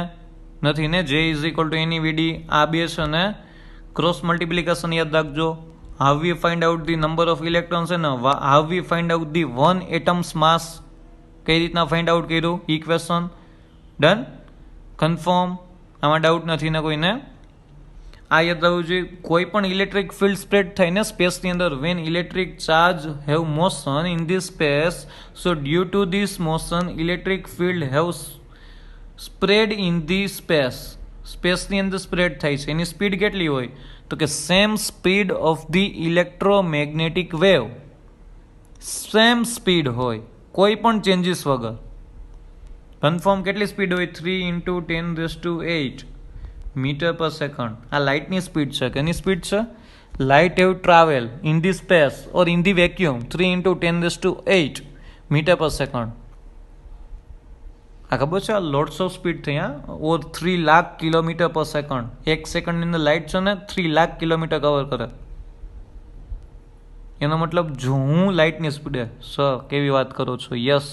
નથી ને? J is equal to n e v d આ બે છે ને ક્રોસ મલ્ટિપ્લિકેશન યાદ રાખજો. How we find out the number of electrons છે ને, how we find out the one atoms mass, કઈ રીતના ફાઇન્ડ આઉટ કર્યું ઇક્વેશન. ડન, કન્ફર્મ, આમાં ડાઉટ નથી ને કોઈને? આ યાદ રાખવું જોઈએ. કોઈ પણ ઇલેક્ટ્રિક ફિલ્ડ સ્પ્રેડ થાય ને સ્પેસની અંદર, when electric charge have motion in this space, so due to this motion electric field have spread in the space. સ્પેસની અંદર સ્પ્રેડ થાય છે. એની સ્પીડ કેટલી હોય? તો કે same speed of the electromagnetic wave. Same speed હોય, કોઈ પણ ચેન્જીસ વગર. કન્ફર્મ કેટલી સ્પીડ હોય? 3 × 10⁸ મીટર પર સેકન્ડ. આ લાઇટની સ્પીડ છે. કેની સ્પીડ છે? Light have travel in the space or in the vacuum 3 × 10⁸ metre per second. આ ખબર છે? આ લોટ્સ ઓફ સ્પીડ થઈ or 3 lakh kilometre per second. એક સેકન્ડની અંદર લાઇટ છે ને 3 લાખ કિલોમીટર કવર કરે. એનો મતલબ જો હું લાઇટની સ્પીડે, સર કેવી વાત કરો છો? યસ,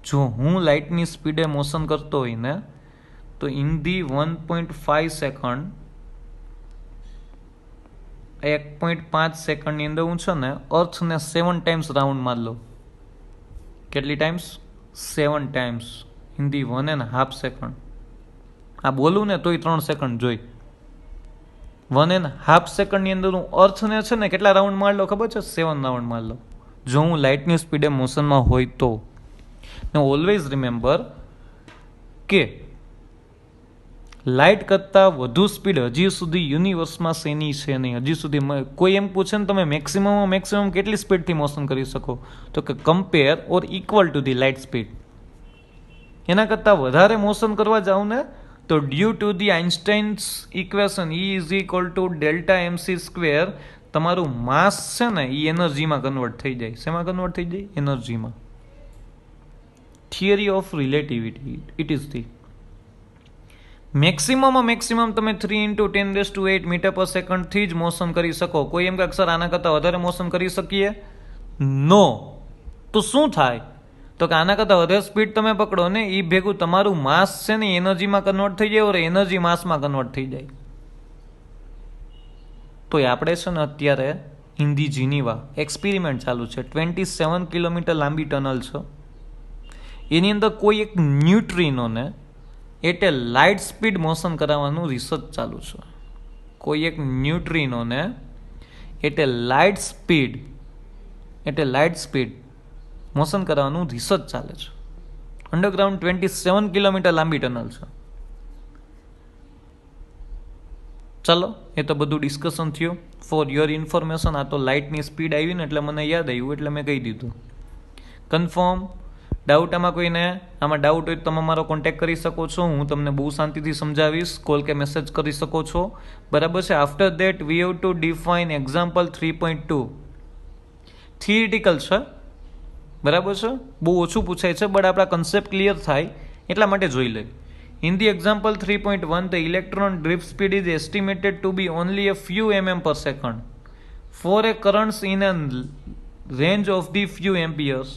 જો હું લાઇટની સ્પીડે મોશન કરતો હોય ને તો ઇન ધી 1.5 સેકન્ડ, 1.5 સેકન્ડની અંદર હું છે ને અર્થને 7 ટાઈમ્સ રાઉન્ડ માર લો. કેટલી times? 7 times in the 1.5 second. આ બોલું ને તોય 3 સેકન્ડ જોઈ. 1.5 સેકન્ડની અંદર હું અર્થને છે ને કેટલા રાઉન્ડ માર લો ખબર છે? 7 રાઉન્ડ માર લો, જો હું લાઇટની સ્પીડે મોશનમાં હોય તો. ને ઓલવેઝ રિમેમ્બર કે લાઇટ કરતાં વધુ સ્પીડ હજી સુધી યુનિવર્સમાં શેની છે નહીં. હજી સુધી કોઈ એમ પૂછે ને તમે મેક્સિમમ કેટલી સ્પીડથી મોશન કરી શકો, તો કે compare or equal to the light speed. એના કરતાં વધારે મોશન કરવા જાઉં ને તો due to the Einstein's equation E = Δ mc², તમારું માસ છે ને એ એનર્જીમાં કન્વર્ટ થઈ જાય. શેમાં કન્વર્ટ થઈ જાય? એનર્જીમાં. Theory of relativity it is the maximum તમે 3 × 10⁸ મીટર પર સેકન્ડથી જ મોશન કરી શકો. કોઈ એમ કે સર આના કરતાં વધારે મોશન કરી શકીએ? નો. તો શું થાય? તો કે આના કરતાં વધારે સ્પીડ તમે પકડો ને એ ભેગું તમારું માસ છે ને એનર્જીમાં કન્વર્ટ થઈ જાય, ઓર એનર્જી માસમાં કન્વર્ટ થઈ જાય. તો આપણે છે ને અત્યારે ઇન ધી જીનીવા એક્સપેરિમેન્ટ ચાલુ છે. 27 કિલોમીટર લાંબી ટનલ છે. એની અંદર કોઈ એક ન્યુટ્રિનોને એટલે લાઇટ સ્પીડ મોશન કરાવવાનું રિસર્ચ ચાલુ છે. કોઈ એક ન્યુટ્રિનોને એટલે લાઇટ સ્પીડ મોશન કરાવવાનું રિસર્ચ ચાલે છે. અંડરગ્રાઉન્ડ 27 કિલોમીટર લાંબી ટનલ છે. ચાલો, એ તો બધું ડિસ્કશન થયું. ફોર યોર ઇન્ફોર્મેશન, આ તો લાઇટની સ્પીડ આવી ને એટલે મને યાદ આવ્યું એટલે મેં કહી દીધું. કન્ફર્મ? ડાઉટ આમાં કોઈને? આમાં ડાઉટ હોય તો તમે મારો કોન્ટેક્ટ કરી શકો છો. હું તમને બહુ શાંતિથી સમજાવીશ. કોલ કે મેસેજ કરી શકો છો. બરાબર છે? After that we have to define example 3.2. Theoretical છે. બરાબર છે? બહુ ઓછું પૂછાય છે, બટ આપણા કન્સેપ્ટ ક્લિયર થાય એટલા માટે જોઈ લે. In the example 3.1, the electron drift speed is estimated to be only a few mm per second for a currents in a range of the few amperes.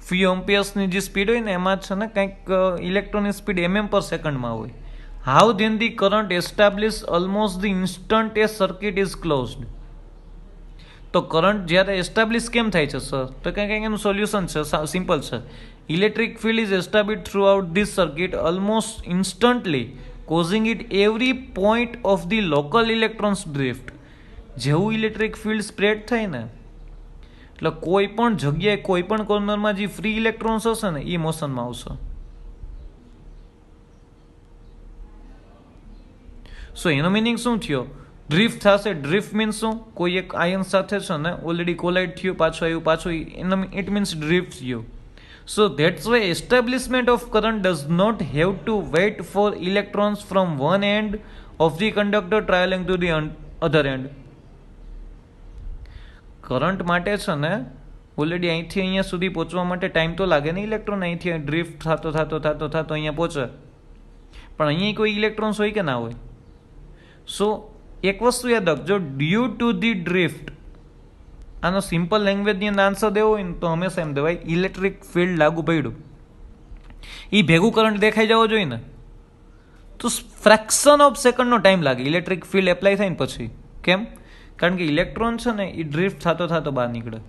few amperesની જે speed હોય ને એમાં છે ને કંઈક ઇલેક્ટ્રોનની સ્પીડ પર સેકન્ડમાં હોય. How then the current establish almost the instant a circuit is closed. તો કરંટ જ્યારે એસ્ટાબ્લિશ કેમ થાય છે સર? તો કંઈક એનું સોલ્યુશન છે, સિમ્પલ છે. Electric field is establish through out this circuit almost instantly, causing it every point of the local electrons drift. જેવું ઇલેક્ટ્રિક ફિલ્ડ સ્પ્રેડ થાય ને એટલે કોઈ પણ જગ્યાએ કોઈ પણ કોર્નરમાં જે ફ્રી ઇલેક્ટ્રોન્સ હશે ને એ મોશનમાં આવશે. સો એનો મિનિંગ શું થયો? ડ્રિફ્ટ થશે. ડ્રિફ્ટ મીન્સ શું? કોઈ એક આયન સાથે છે ને ઓલરેડી કોલાઇડ થયું, પાછું આવ્યું, ઇટ મીન્સ ડ્રિફ્ટ થયું. So that's why establishment of current does not have to wait for electrons from one end of the conductor travelling to the other end. Current માટે છે ને ઓલરેડી અહીંથી અહીંયા સુધી પહોંચવા માટે ટાઈમ તો લાગે ને. ઇલેક્ટ્રોન અહીંથી ડ્રિફ્ટ થતો અહીંયા પહોંચે, પણ અહીંયા કોઈ ઇલેક્ટ્રોન્સ હોય કે ના હોય? સો એક વસ્તુ યાદ રાખજો, ડ્યુ ટુ ધી ડ્રિફ્ટ. આનો સિમ્પલ લેંગ્વેજની અંદર આન્સર દેવો હોય ને તો હંમેશા એમ દેવાય ઇલેક્ટ્રિક ફિલ્ડ લાગુ પડ્યું. એ ભેગું કરંટ દેખાઈ જવો જોઈએ ને, તો ફ્રેક્શન ઓફ સેકન્ડનો ટાઈમ લાગે ઇલેક્ટ્રિક ફિલ્ડ એપ્લાય થાય ને પછી. કેમ? કારણ કે ઇલેક્ટ્રોન છે ને એ ડ્રિફ્ટ થતો થતો બહાર નીકળે.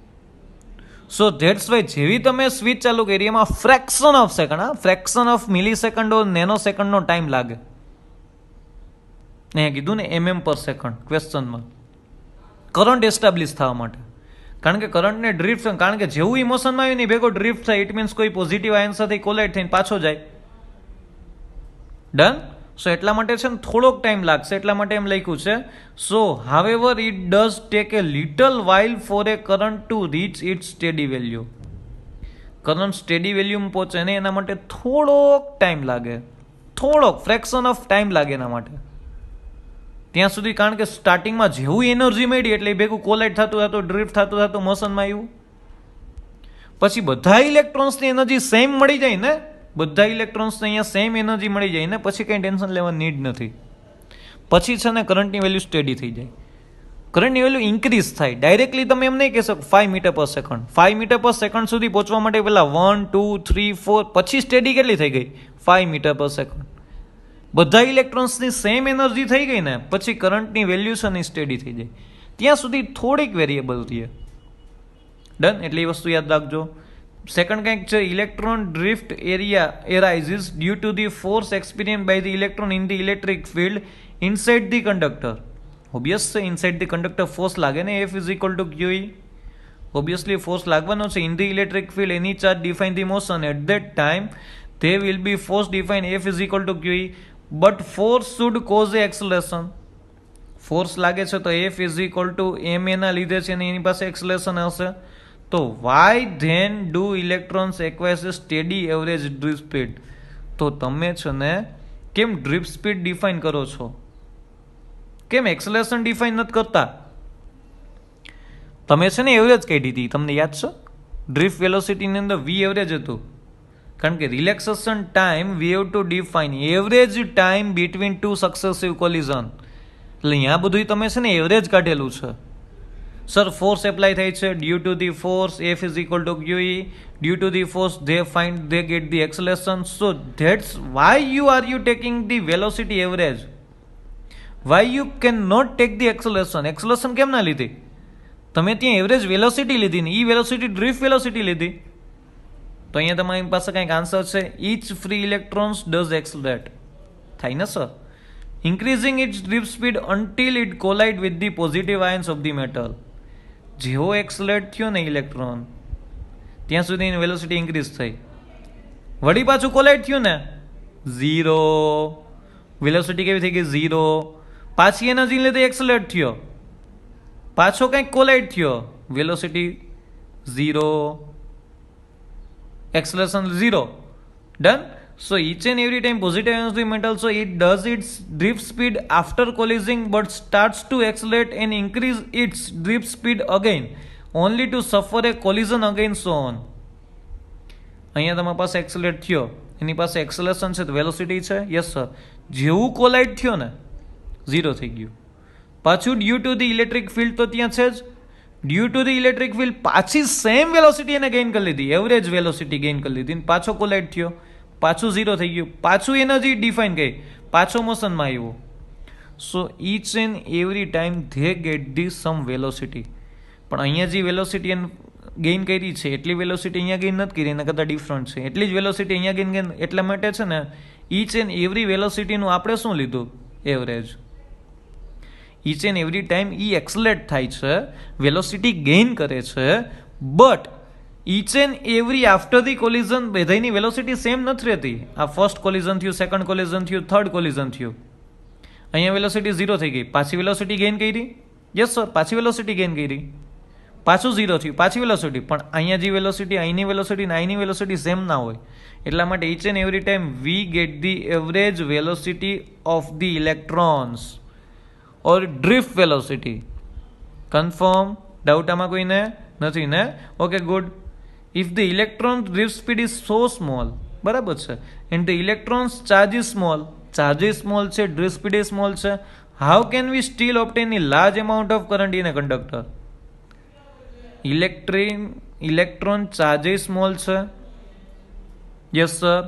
સો ધેટ્સ વાય જેવી તમે સ્વિચ ચાલુ કરી એમાં fraction of second, fraction of millisecond or નેનો સેકન્ડનો ટાઈમ લાગે. અહીંયા કીધું ને MM પર સેકન્ડ ક્વેશ્ચનમાં, કરંટ એસ્ટાબ્લિશ થવા માટે. કારણ કે કરંટને ડ્રિફ્ટ, કારણ કે જેવું ઇમોશનમાં આવ્યું ને ભેગો ડ્રિફ્ટ થાય, ઇટ મીન્સ કોઈ પોઝિટિવ આયન સાથે કોલાઇડ થઈને પાછો જાય. ડન. સો એટલા માટે છે ને થોડોક ટાઈમ લાગશે, એટલા માટે એમ લખ્યું છે. So however it does take a little while for a current to reach its steady value. Current steady વેલ્યુમાં પહોંચે ને એના માટે થોડોક ટાઈમ લાગે, થોડોક ફ્રેક્શન ઓફ ટાઈમ લાગે એના માટે ત્યાં સુધી. કારણ કે સ્ટાર્ટિંગમાં જેવું એનર્જી મળી એટલે ભેગું કોલાઇડ થતું થતું ડ્રિફ્ટ થતું થતું મોશનમાં આવ્યું. પછી બધા ઇલેક્ટ્રોન્સની એનર્જી સેમ મળી જાય ને, બધા ઇલેક્ટ્રોન્સને અહીંયા સેમ એનર્જી મળી જાય ને, પછી કંઈ ટેન્શન લેવાની નીડ નથી. પછી છે ને કરંટની વેલ્યુ સ્ટેડી થઈ જાય, કરંટની વેલ્યુ ઇન્ક્રીઝ થાય. ડાયરેક્ટલી તમે એમ નહીં કહી શકો 5 metre per second. 5 metre per second સુધી પહોંચવા માટે પહેલા 1, 2, 3, 4, પછી સ્ટેડી કેટલી થઈ ગઈ? 5 મીટર પર સેકન્ડ. બધા ઇલેક્ટ્રોન્સની સેમ એનર્જી થઈ ગઈ ને, પછી કરંટની વેલ્યુ છે ને સ્ટેડી થઈ જાય. ત્યાં સુધી થોડીક વેરિયેબલ રહે. ડન. એટલે એ વસ્તુ યાદ રાખજો. સેકન્ડ કંઈક છે, electron drift area arises due to the force experience by the electron in the electric field inside the conductor. Obvious છે, ઇનસાઇડ ધી કંડક્ટર ફોર્સ લાગે ને, F is equal to QE. Obviously force લાગવાનો છે. In the electric field any charge define the motion at that time they will be force defined F is equal to QE, but force should cause a acceleration. Force લાગે છે તો F is equal to ma ના લીધે છે ને એની પાસે એક્સલેશન હશે. તો why then do electrons acquire a steady average drift speed? તો તમે છે ને કેમ ડ્રિફ્ટ સ્પીડ ડિફાઇન કરો છો, કેમ એક્સલેશન ડિફાઇન નથી કરતા? તમે છે ને એવરેજ કાઢી હતી, તમને યાદ છે? ડ્રિફ્ટ વેલોસિટીની અંદર V એવરેજ હતું. કારણ કે relaxation time we have to define average time between two successive collision. એટલે અહીંયા બધું તમે છે ને એવરેજ કાઢેલું છે. સર ફોર્સ એપ્લાય થાય છે, due to the force F is equal to QE, due to the force they get the acceleration. So that's why you are taking the velocity average. Why you cannot take the acceleration? Acceleration કેમ ના લીધી? તમે ત્યાં average velocity લીધી ને, એ velocity drift velocity લીધી. તો અહીંયા તમારી પાસે કંઈક આન્સર છે. Each free electrons does accelerate. થાય ને sir? Increasing its drift speed until it collide with the positive ions of the metal. જેવો એક્સલરેટ થયો ને ઇલેક્ટ્રોન ત્યાં સુધી એની વેલોસિટી ઇન્ક્રીઝ થઈ. વળી પાછું કોલાઇડ થયું ને, 0. વેલોસિટી કેવી થઈ ગઈ? 0. પાછી એનર્જી લીધે એક્સલરેટ થયો, પાછો કંઈક કોલાઇડ થયો, velocity 0, acceleration 0. Done. So each and every time positive ions of the metal, so it does its drift speed after colliding but starts to accelerate and increase its drift speed again only to suffer a collision again, so on. અહીંયા તમારી પાસે એક્સેલરેટ થયો, એની પાસે એક્સેલેશન છે તો velocity છે. Yes sir. જેવું collide થયો ને 0 થઈ ગયું. પાછું due to the electric field તો ત્યાં છે જ, due to the electric field પાછી સેમ વેલોસિટી એને ગેઇન કરી લીધી, એવરેજ વેલોસિટી ગેઇન કરી લીધી, પાછો કોલાઇડ થયો, પાછું 0 થઈ ગયું, પાછું એનર્જી ડિફાઇન ગઈ, પાછો મોશનમાં આવ્યો. So each and every time they get the some velocity. પણ અહીંયા જે વેલોસિટી ગેઇન કરી છે એટલી વેલોસિટી અહીંયા ગેઇન નથી કરી, એના કરતાં ડિફરન્ટ છે. એટલી જ વેલોસિટી અહીંયા ગેઇન એટલા માટે છે ને ઈચ એન્ડ એવરી વેલોસિટીનું આપણે શું લીધું? Average. Each and every time accelerate થાય છે, વેલોસિટી ગેઇન કરે છે, but each and every after the collision બધાની વેલોસિટી સેમ નથી રહેતી. આ ફર્સ્ટ કોલિઝન થયું, સેકન્ડ કોલિઝન થયું, થર્ડ કોલિઝન થયું, અહીંયા વેલોસિટી 0 થઈ ગઈ, પાછી વેલોસિટી ગેઇન કરી. યસ સર, પાછી વેલોસિટી ગેઇન કરી, પાછું 0 થયું, પાછી વેલોસિટી. પણ અહીંયા જે વેલોસિટી, અહીંની વેલોસિટી ને અહીંની વેલોસિટી સેમ ના હોય, એટલા માટે each and every time we get the average velocity of the electrons or drift velocity. Confirm? Doubt આમાં કોઈને નથી ને? Okay good. If the electron drift speed is so small, બરાબર છે, and the electrons charge is small, charge is small છે, drift speed is small છે, how can we still obtain a large amount of current in a conductor? Electron charge is small છે, yes sir.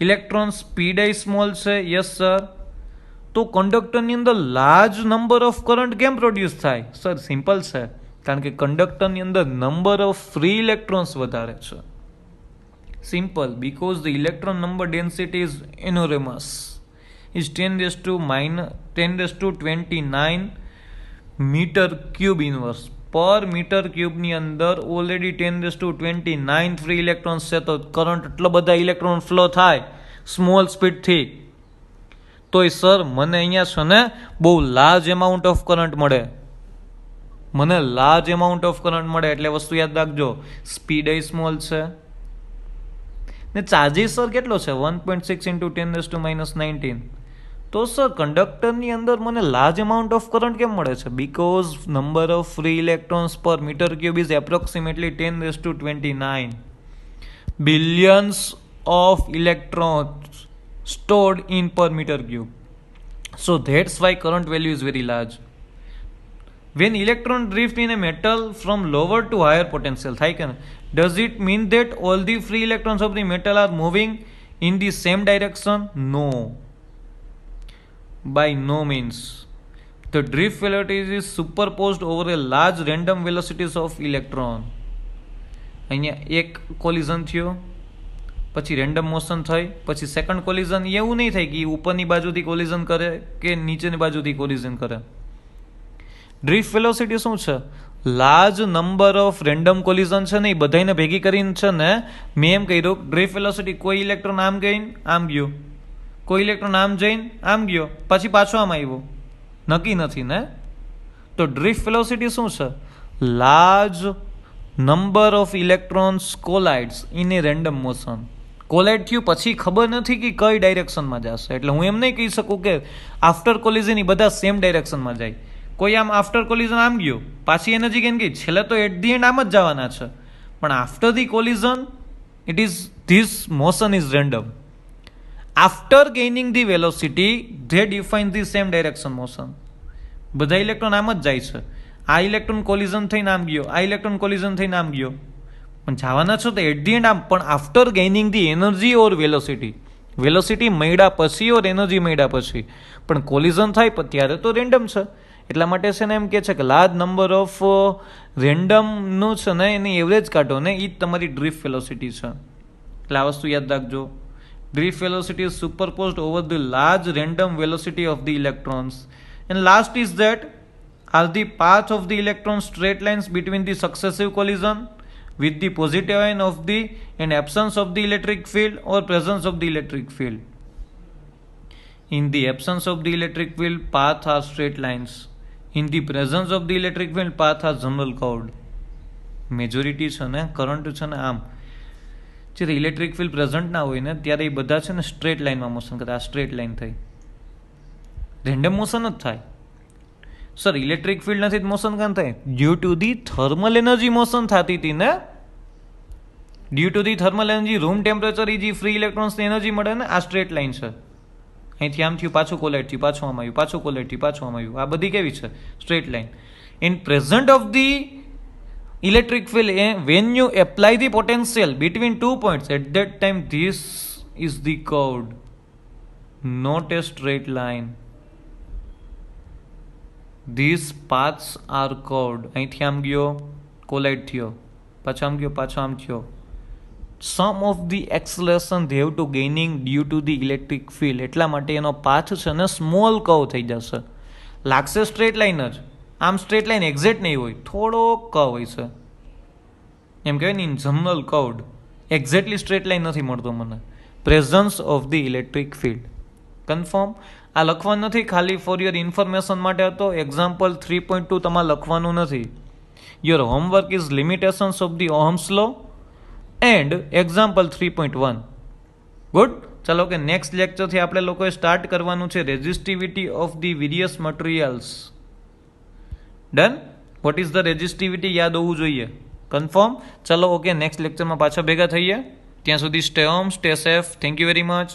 Electron speed એ small છે. Yes sir. તો કંડક્ટરની અંદર large number of current કેમ produce થાય? Sir simple છે, કારણ કે કંડક્ટરની અંદર નંબર ઓફ ફ્રી ઇલેક્ટ્રોન્સ વધારે છે. Simple, because the electron number density is enormous, is 10⁻29 metre cube inverse. Per metre ક્યુબની અંદર ઓલરેડી 10⁻29 ફ્રી ઇલેક્ટ્રોન્સ છે, તો કરંટ એટલો બધા ઇલેક્ટ્રોન ફ્લો થાય સ્મોલ સ્પીડથી, તો એ સર મને અહીંયા છે ને બહુ લાર્જ એમાઉન્ટ ઓફ કરંટ મળે. મને લાર્જ એમાઉન્ટ ઓફ કરંટ મળે એટલે વસ્તુ યાદ રાખજો, સ્પીડ એ સ્મોલ છે ને ચાર્જીસ સર કેટલો છે? 1.6 × 10⁻19. તો સર કંડક્ટરની અંદર મને લાર્જ એમાઉન્ટ ઓફ કરંટ કેમ મળે છે? Because number of free electrons per metre cube is approximately 10⁻29 billions of electrons stored in per meter cube. So that's why current value is very large. When electron drift in a metal from lower to higher potential, does it mean that all the free electrons of the metal are moving in the same direction? No. By no means. The drift velocity is superposed over a large random velocities of electron. અહીંયા એક collision થયો, પછી random motion થઈ, પછી second collision. એવું નહીં થાય કે ઉપરની બાજુથી કોલિઝન કરે કે નીચેની બાજુથી કોલિઝન કરે. ડ્રિફ્ટ વેલોસિટી શું છે? Large number of random collision છે ને એ બધાને ભેગી કરીને છે ને મેં એમ કહ્યું ડ્રિફ્ટ વેલોસિટી કોઈ ઇલેક્ટ્રોન આમ ગઈને આમ ગયો, કોઈ ઇલેક્ટ્રોન આમ જઈને આમ ગયો, પછી પાછો આમ આવ્યો, નક્કી નથી ને. તો ડ્રિફ્ટ વેલોસિટી શું છે? Large number of electrons collides in a random motion. Collide થયું પછી ખબર નથી કે કઈ ડાયરેક્શનમાં જશે, એટલે હું એમ નહીં કહી શકું કે આફ્ટર કોલિઝન એ બધા સેમ ડાયરેક્શનમાં જાય. કોઈ આમ આફ્ટર કોલિઝન આમ ગયો, પાછી એનર્જી કેમ ગઈ, છેલ્લે તો એટ ધી એન્ડ આમ જ જવાના છે, પણ after the collision it is this motion is random. After gaining the velocity they define the same direction motion. બધા ઇલેક્ટ્રોન આમ જ જાય છે. આ ઇલેક્ટ્રોન કોલિઝન થઈને આમ ગયો, આ ઇલેક્ટ્રોન કોલિઝન થઈને આમ ગયો, પણ જવાના છો તો એટ ધી એન્ડ આમ. પણ after gaining the energy or velocity, velocity મળ્યા પછી ઓર એનર્જી મળ્યા પછી, પણ કોલિઝન થાય ત્યારે તો રેન્ડમ છે. એટલા માટે છે ને એમ કહે છે કે લાર્જ નંબર ઓફ રેન્ડમનું છે ને એની એવરેજ કાઢો ને એ જ તમારી ડ્રિફ્ટ વેલોસિટી છે. એટલે આ વસ્તુ યાદ રાખજો. Drift velocity is superposed over the large random velocity of the electrons. And last is that are the path of the electron straight lines between the successive collision with the positive ion of the and absence of the electric field or presence of the electric field. In the absence of the electric field, paths are straight lines. In the presence of the electric field, paths are general curved. Majority છે ને current છે ને આમ જ્યારે electric field present ના હોય ને ત્યારે એ બધા છે ને સ્ટ્રેટ લાઇનમાં મોશન કરે. આ સ્ટ્રેટ લાઇન થઈ, રેન્ડમ મોશન જ થાય. સર ઇલેક્ટ્રિક ફિલ્ડ નથી મોશન કાં થાય? Due to the thermal energy motion થતી હતી ને. Due to the thermal energy room temperature એ જે ફ્રી ઇલેક્ટ્રોન્સની એનર્જી મળે ને, આ સ્ટ્રેટ લાઇન છે. અહીંથી આમ થયું, પાછું કોલાઇડ થયું, પાછું આમ આવ્યું, પાછું કોલાઇડ થયું, પાછું આમ આવ્યું. આ બધી કેવી છે? Straight line. In present of the electric field when you apply the potential between 2 points at that time this is the curved, not a straight line. These paths are curved. અહીંથી આમ ગયો, કોલાઇડ થયો, પાછો આમ ગયો, પાછો આમ થયો. Some of the acceleration they have to gaining due to the electric field. એટલા માટે એનો પાથ છે ને સ્મોલ કર્વ થઈ જશે. લાગશે સ્ટ્રેટ લાઇન જ, આમ સ્ટ્રેટ લાઇન એક્ઝેક્ટ નહીં હોય, થોડો કર્વ હોય છે. એમ કહેવાય ને in general curved, exactly straight line નથી મળતો મને. Presence of the electric field. Confirm? આ લખવાનું નથી, ખાલી ફોર યોર ઇન્ફોર્મેશન માટે હતો. એક્ઝામ્પલ 3.2 તમારે લખવાનું નથી. Your homework is limitations of the Ohm's law and example 3.1. Good. ચાલો કે નેક્સ્ટ લેક્ચરથી આપણે લોકોએ સ્ટાર્ટ કરવાનું છે resistivity of the various materials. Done? What is the resistivity યાદ હોવું જોઈએ. કન્ફર્મ? ચલો ઓકે, નેક્સ્ટ લેક્ચરમાં પાછા ભેગા થઈએ. ત્યાં સુધી stay home, stay safe. Thank you very much.